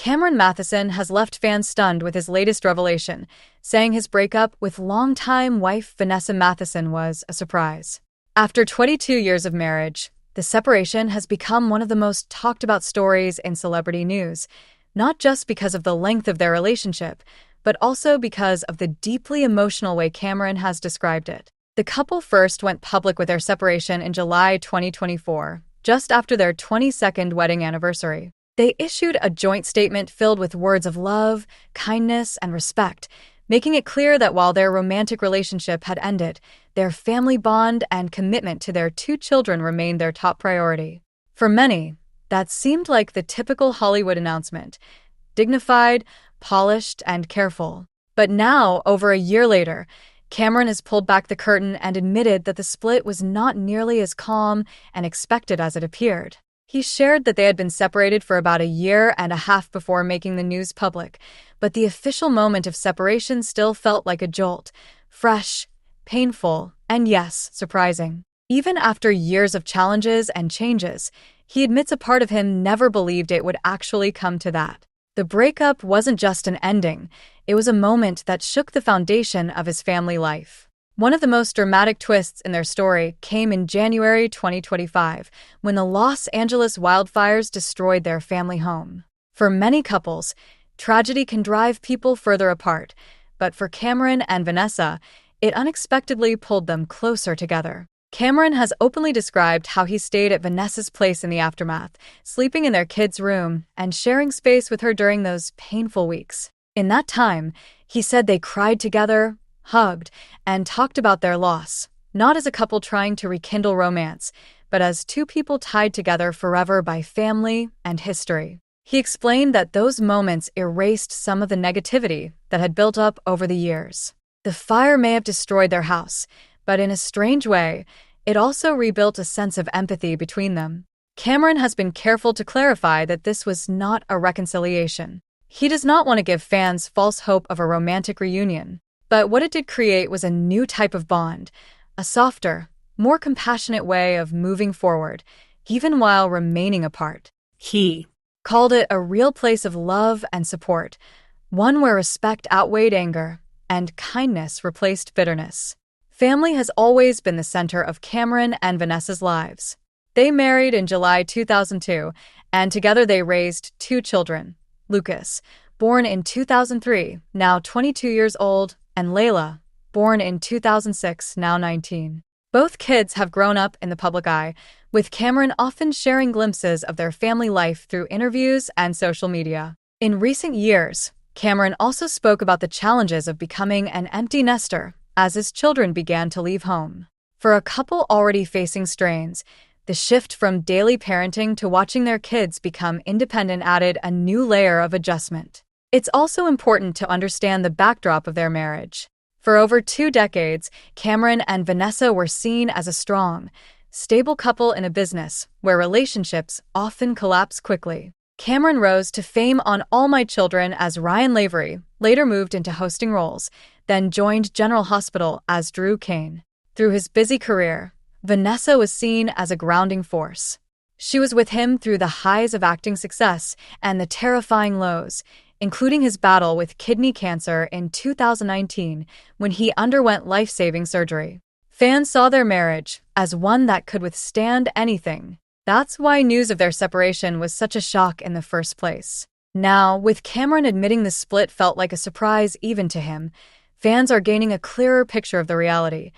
Cameron Mathison has left fans stunned with his latest revelation, saying his breakup with longtime wife Vanessa Mathison was a surprise. After 22 years of marriage, the separation has become one of the most talked about stories in celebrity news, not just because of the length of their relationship, but also because of the deeply emotional way Cameron has described it. The couple first went public with their separation in July 2024, just after their 22nd wedding anniversary. They issued a joint statement filled with words of love, kindness, and respect, making it clear that while their romantic relationship had ended, their family bond and commitment to their 2 children remained their top priority. For many, that seemed like the typical Hollywood announcement: dignified, polished, and careful. But now, over a year later, Cameron has pulled back the curtain and admitted that the split was not nearly as calm and expected as it appeared. He shared that they had been separated for about a year and a half before making the news public, but the official moment of separation still felt like a jolt: fresh, painful, and yes, surprising. Even after years of challenges and changes, he admits a part of him never believed it would actually come to that. The breakup wasn't just an ending, it was a moment that shook the foundation of his family life. One of the most dramatic twists in their story came in January 2025, when the Los Angeles wildfires destroyed their family home. For many couples, tragedy can drive people further apart, but for Cameron and Vanessa, it unexpectedly pulled them closer together. Cameron has openly described how he stayed at Vanessa's place in the aftermath, sleeping in their kids' room and sharing space with her during those painful weeks. In that time, he said they cried together, hugged, and talked about their loss, not as a couple trying to rekindle romance, but as 2 people tied together forever by family and history. He explained that those moments erased some of the negativity that had built up over the years. The fire may have destroyed their house, but in a strange way, it also rebuilt a sense of empathy between them. Cameron has been careful to clarify that this was not a reconciliation. He does not want to give fans false hope of a romantic reunion. But what it did create was a new type of bond, a softer, more compassionate way of moving forward, even while remaining apart. He called it a real place of love and support, one where respect outweighed anger and kindness replaced bitterness. Family has always been the center of Cameron and Vanessa's lives. They married in July 2002, and together they raised 2 children: Lucas, born in 2003, now 22 years old, and Layla, born in 2006, now 19. Both kids have grown up in the public eye, with Cameron often sharing glimpses of their family life through interviews and social media. In recent years, Cameron also spoke about the challenges of becoming an empty nester as his children began to leave home. For a couple already facing strains, the shift from daily parenting to watching their kids become independent added a new layer of adjustment. It's also important to understand the backdrop of their marriage. For over 2 decades, Cameron and Vanessa were seen as a strong, stable couple in a business where relationships often collapse quickly. Cameron rose to fame on All My Children as Ryan Lavery, later moved into hosting roles, then joined General Hospital as Drew Kane. Through his busy career, Vanessa was seen as a grounding force. She was with him through the highs of acting success and the terrifying lows, including his battle with kidney cancer in 2019 when he underwent life-saving surgery. Fans saw their marriage as one that could withstand anything. That's why news of their separation was such a shock in the first place. Now, with Cameron admitting the split felt like a surprise even to him, fans are gaining a clearer picture of the reality.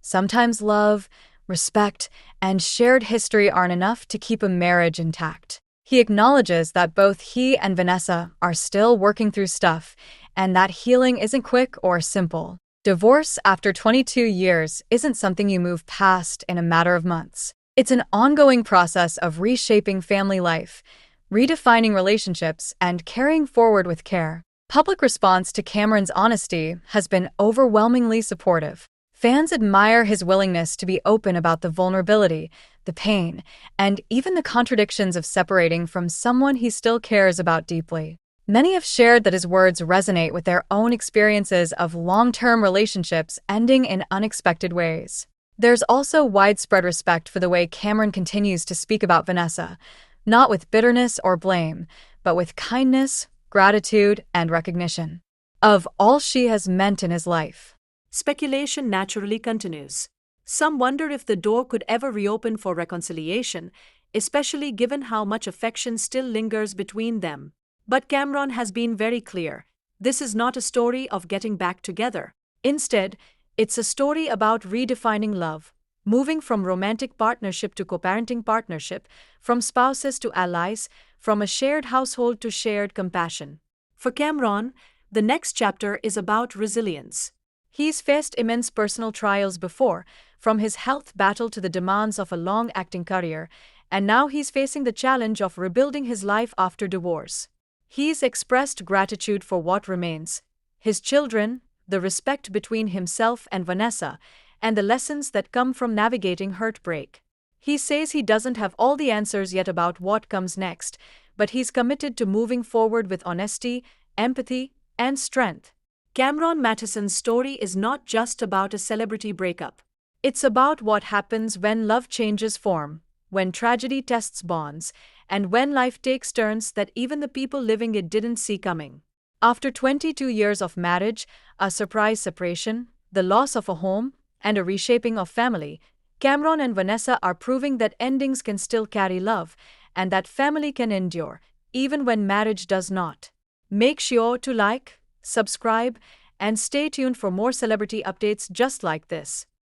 Sometimes love, respect, and shared history aren't enough to keep a marriage intact. He acknowledges that both he and Vanessa are still working through stuff, and that healing isn't quick or simple. Divorce after 22 years isn't something you move past in a matter of months. It's an ongoing process of reshaping family life, redefining relationships, and carrying forward with care. Public response to Cameron's honesty has been overwhelmingly supportive. Fans admire his willingness to be open about the vulnerability, the pain, and even the contradictions of separating from someone he still cares about deeply. Many have shared that his words resonate with their own experiences of long-term relationships ending in unexpected ways. There's also widespread respect for the way Cameron continues to speak about Vanessa, not with bitterness or blame, but with kindness, gratitude, and recognition of all she has meant in his life. Speculation naturally continues. Some wonder if the door could ever reopen for reconciliation, especially given how much affection still lingers between them. But Cameron has been very clear. This is not a story of getting back together. Instead, it's a story about redefining love, moving from romantic partnership to co-parenting partnership, from spouses to allies, from a shared household to shared compassion. For Cameron, the next chapter is about resilience. He's faced immense personal trials before, from his health battle to the demands of a long-acting career, and now he's facing the challenge of rebuilding his life after divorce. He's expressed gratitude for what remains: his children, the respect between himself and Vanessa, and the lessons that come from navigating heartbreak. He says he doesn't have all the answers yet about what comes next, but he's committed to moving forward with honesty, empathy, and strength. Cameron Mathison's story is not just about a celebrity breakup. It's about what happens when love changes form, when tragedy tests bonds, and when life takes turns that even the people living it didn't see coming. After 22 years of marriage, a surprise separation, the loss of a home, and a reshaping of family, Cameron and Vanessa are proving that endings can still carry love, and that family can endure, even when marriage does not. Make sure to like, subscribe, and stay tuned for more celebrity updates just like this.